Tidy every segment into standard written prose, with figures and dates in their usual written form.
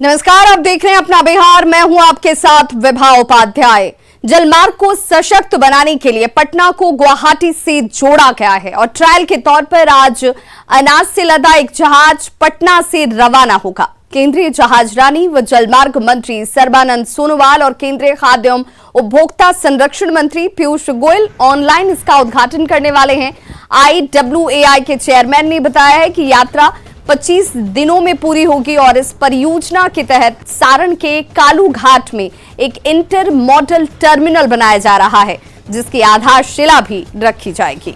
नमस्कार, आप देख रहे हैं अपना बिहार। मैं हूं आपके साथ विभा उपाध्याय। जलमार्ग को सशक्त बनाने के लिए पटना को गुवाहाटी से जोड़ा गया है और ट्रायल के तौर पर आज अनाज से लदा एक जहाज पटना से रवाना होगा। केंद्रीय जहाजरानी व जलमार्ग मंत्री सर्बानंद सोनोवाल और केंद्रीय खाद्य एवं उपभोक्ता संरक्षण मंत्री पीयूष गोयल ऑनलाइन इसका उद्घाटन करने वाले हैं। IWAI के चेयरमैन ने बताया है कि यात्रा 25 दिनों में पूरी होगी और इस परियोजना के तहत सारण के कालू घाट में एक इंटर मॉडल टर्मिनल बनाया जा रहा है, जिसकी आधारशिला भी रखी जाएगी।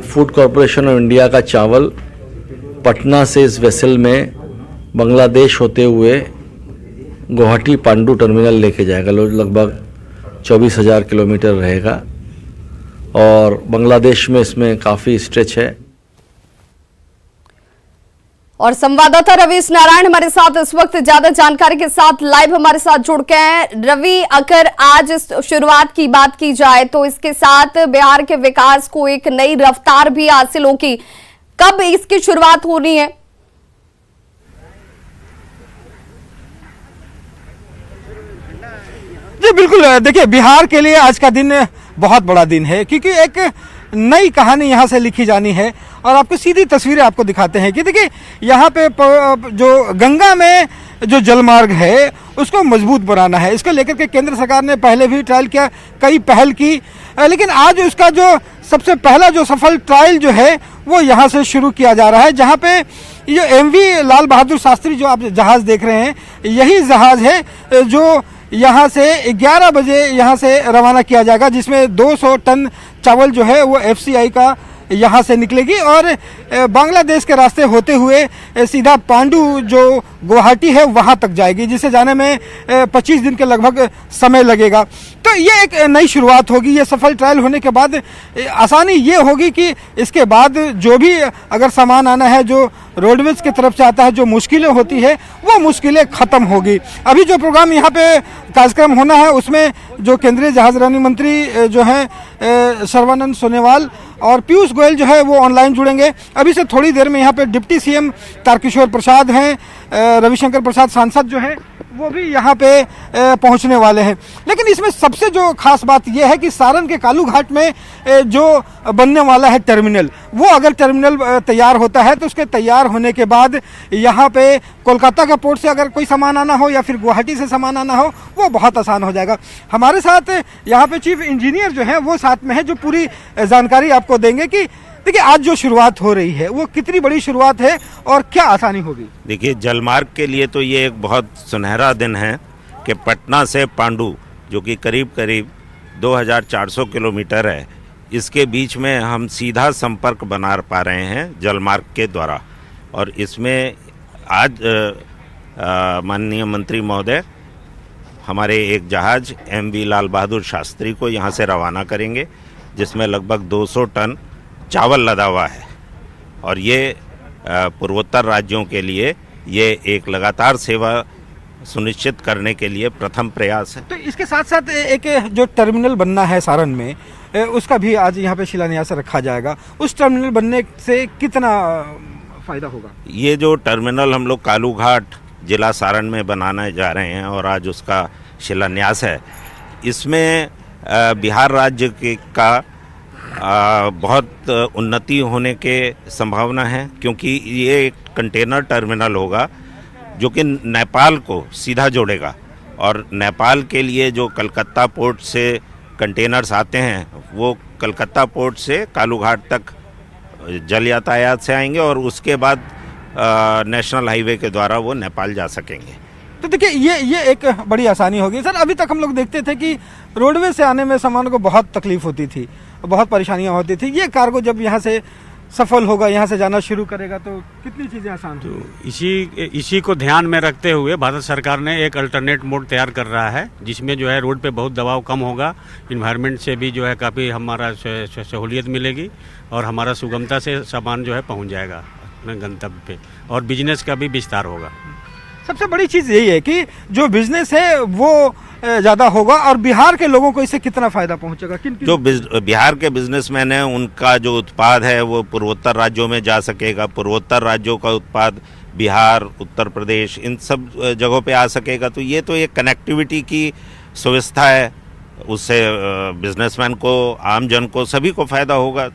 फूड कॉरपोरेशन ऑफ इंडिया का चावल पटना से इस वेसल में बांग्लादेश होते हुए गुवाहाटी पांडू टर्मिनल लेके जाएगा। लगभग 24,000 किलोमीटर रहेगा और बांग्लादेश में इसमें काफ़ी स्ट्रेच है। और संवाददाता रवीश नारायण हमारे साथ इस वक्त ज्यादा जानकारी के साथ लाइव हमारे साथ जुड़ गए हैं। रवि, अगर आज इस शुरुआत की बात की जाए तो इसके साथ बिहार के विकास को एक नई रफ्तार भी हासिल होगी। कब इसकी शुरुआत होनी है? जी बिल्कुल, देखिए बिहार के लिए आज का दिन बहुत बड़ा दिन है, क्योंकि एक नई कहानी यहाँ से लिखी जानी है। और आपको सीधी तस्वीरें आपको दिखाते हैं कि देखिए यहाँ पे जो गंगा में जो जलमार्ग है उसको मजबूत बनाना है। इसको लेकर के केंद्र सरकार ने पहले भी ट्रायल किया, कई पहल की, लेकिन आज उसका जो सबसे पहला जो सफल ट्रायल जो है वो यहाँ से शुरू किया जा रहा है, जहाँ पे ये MV लाल बहादुर शास्त्री जो आप जहाज़ देख रहे हैं, यही जहाज़ है जो यहाँ से 11 बजे यहाँ से रवाना किया जाएगा, जिसमें 200 टन चावल जो है वो FCI का यहाँ से निकलेगी और बांग्लादेश के रास्ते होते हुए सीधा पांडू जो गुवाहाटी है वहाँ तक जाएगी, जिसे जाने में 25 दिन के लगभग समय लगेगा। तो ये एक नई शुरुआत होगी। ये सफल ट्रायल होने के बाद आसानी ये होगी कि इसके बाद जो भी अगर सामान आना है जो रोडवेज की तरफ से आता है, जो मुश्किलें होती है वो मुश्किलें ख़त्म होगी। अभी जो प्रोग्राम यहाँ पे कार्यक्रम होना है उसमें जो केंद्रीय जहाजरानी मंत्री जो हैं सर्बानंद सोनोवाल और पीयूष गोयल जो है वो ऑनलाइन जुड़ेंगे। अभी से थोड़ी देर में यहाँ पे डिप्टी CM तारकिशोर प्रसाद हैं, रविशंकर प्रसाद सांसद जो है वो भी यहाँ पे पहुँचने वाले हैं। लेकिन इसमें सबसे जो खास बात यह है कि सारण के कालू घाट में जो बनने वाला है टर्मिनल, वो अगर टर्मिनल तैयार होता है तो उसके तैयार होने के बाद यहाँ पे कोलकाता के पोर्ट से अगर कोई सामान आना हो या फिर गुवाहाटी से सामान आना हो वो बहुत आसान हो जाएगा। हमारे साथ यहाँ पे चीफ इंजीनियर जो है वो साथ में है, जो पूरी जानकारी आपको देंगे कि देखिए आज जो शुरुआत हो रही है वो कितनी बड़ी शुरुआत है और क्या आसानी होगी। देखिए जलमार्ग के लिए तो ये एक बहुत सुनहरा दिन है कि पटना से पांडू जो कि करीब करीब 2400 किलोमीटर है, इसके बीच में हम सीधा संपर्क बना पा रहे हैं जलमार्ग के द्वारा। और इसमें आज माननीय मंत्री महोदय हमारे एक जहाज़ MV लाल बहादुर शास्त्री को यहाँ से रवाना करेंगे, जिसमें लगभग 200 टन चावल लदा हुआ है। और ये पूर्वोत्तर राज्यों के लिए ये एक लगातार सेवा सुनिश्चित करने के लिए प्रथम प्रयास है। तो इसके साथ साथ एक जो टर्मिनल बनना है सारण में, उसका भी आज यहाँ पे शिलान्यास रखा जाएगा। उस टर्मिनल बनने से कितना फ़ायदा होगा? ये जो टर्मिनल हम लोग कालू घाट जिला सारण में बनाने जा रहे हैं और आज उसका शिलान्यास है, इसमें बिहार राज्य का बहुत उन्नति होने के संभावना है, क्योंकि ये एक कंटेनर टर्मिनल होगा जो कि नेपाल को सीधा जोड़ेगा। और नेपाल के लिए जो कलकत्ता पोर्ट से कंटेनर्स आते हैं वो कलकत्ता पोर्ट से कालू घाट तक जल यातायात से आएंगे और उसके बाद नेशनल हाईवे के द्वारा वो नेपाल जा सकेंगे। तो देखिए ये एक बड़ी आसानी होगी। सर, अभी तक हम लोग देखते थे कि रोडवे से आने में सामान को बहुत तकलीफ होती थी, बहुत परेशानियां होती थी। ये कार्गो जब यहाँ से सफल होगा, यहाँ से जाना शुरू करेगा तो कितनी चीज़ें आसान तो इसी को ध्यान में रखते हुए भारत सरकार ने एक अल्टरनेट मोड तैयार कर रहा है, जिसमें जो है रोड पे बहुत दबाव कम होगा, इन्वायरमेंट से भी जो है काफ़ी हमारा सहूलियत मिलेगी और हमारा सुगमता से सामान जो है पहुँच जाएगा अपने गंतव्य पे और बिजनेस का भी विस्तार होगा। सबसे बड़ी चीज यही है कि जो बिजनेस है वो ज्यादा होगा, और बिहार के लोगों को इससे कितना फायदा पहुंचेगा? जो बिहार के बिजनेसमैन हैं उनका जो उत्पाद है वो पूर्वोत्तर राज्यों में जा सकेगा, पूर्वोत्तर राज्यों का उत्पाद बिहार, उत्तर प्रदेश, इन सब जगहों पे आ सकेगा। तो ये तो एक कनेक्टिविटी की सुविधा है, उससे बिजनेसमैन को, आम जन को, सभी को फायदा होगा।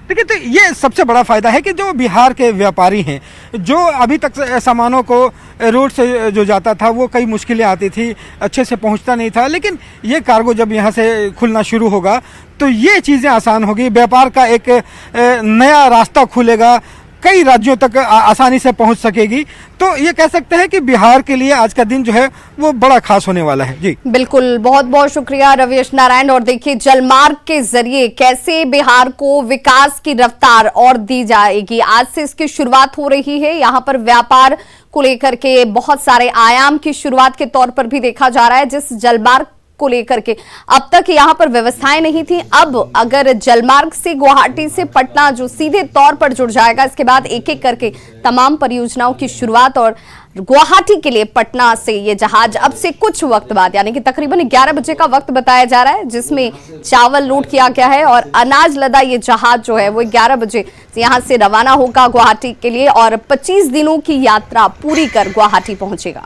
देखिए, तो ये सबसे बड़ा फायदा है कि जो बिहार के व्यापारी हैं, जो अभी तक सामानों को रोड से जो जाता था वो कई मुश्किलें आती थी, अच्छे से पहुंचता नहीं था, लेकिन ये कार्गो जब यहाँ से खुलना शुरू होगा तो ये चीज़ें आसान होगी, व्यापार का एक नया रास्ता खुलेगा, कई राज्यों तक आसानी से पहुंच सकेगी। तो ये कह सकते हैं कि बिहार के लिए आज का दिन जो है वो बड़ा खास होने वाला है। जी बिल्कुल, बहुत बहुत शुक्रिया रविश नारायण। और देखिए, जलमार्ग के जरिए कैसे बिहार को विकास की रफ्तार और दी जाएगी, आज से इसकी शुरुआत हो रही है। यहाँ पर व्यापार को लेकर के बहुत सारे आयाम की शुरुआत के तौर पर भी देखा जा रहा है। जिस जलमार्ग को लेकर के अब तक यहाँ पर व्यवस्थाएं नहीं थी, अब अगर जलमार्ग से गुवाहाटी से पटना जो सीधे तौर पर जुड़ जाएगा, इसके बाद एक एक करके तमाम परियोजनाओं की शुरुआत, और गुवाहाटी के लिए पटना से ये जहाज अब से कुछ वक्त बाद यानी कि तकरीबन 11 बजे का वक्त बताया जा रहा है, जिसमें चावल लोड किया गया है और अनाज लदा ये जहाज जो है वो 11 बजे यहां से रवाना होगा गुवाहाटी के लिए और 25 दिनों की यात्रा पूरी कर गुवाहाटी पहुंचेगा।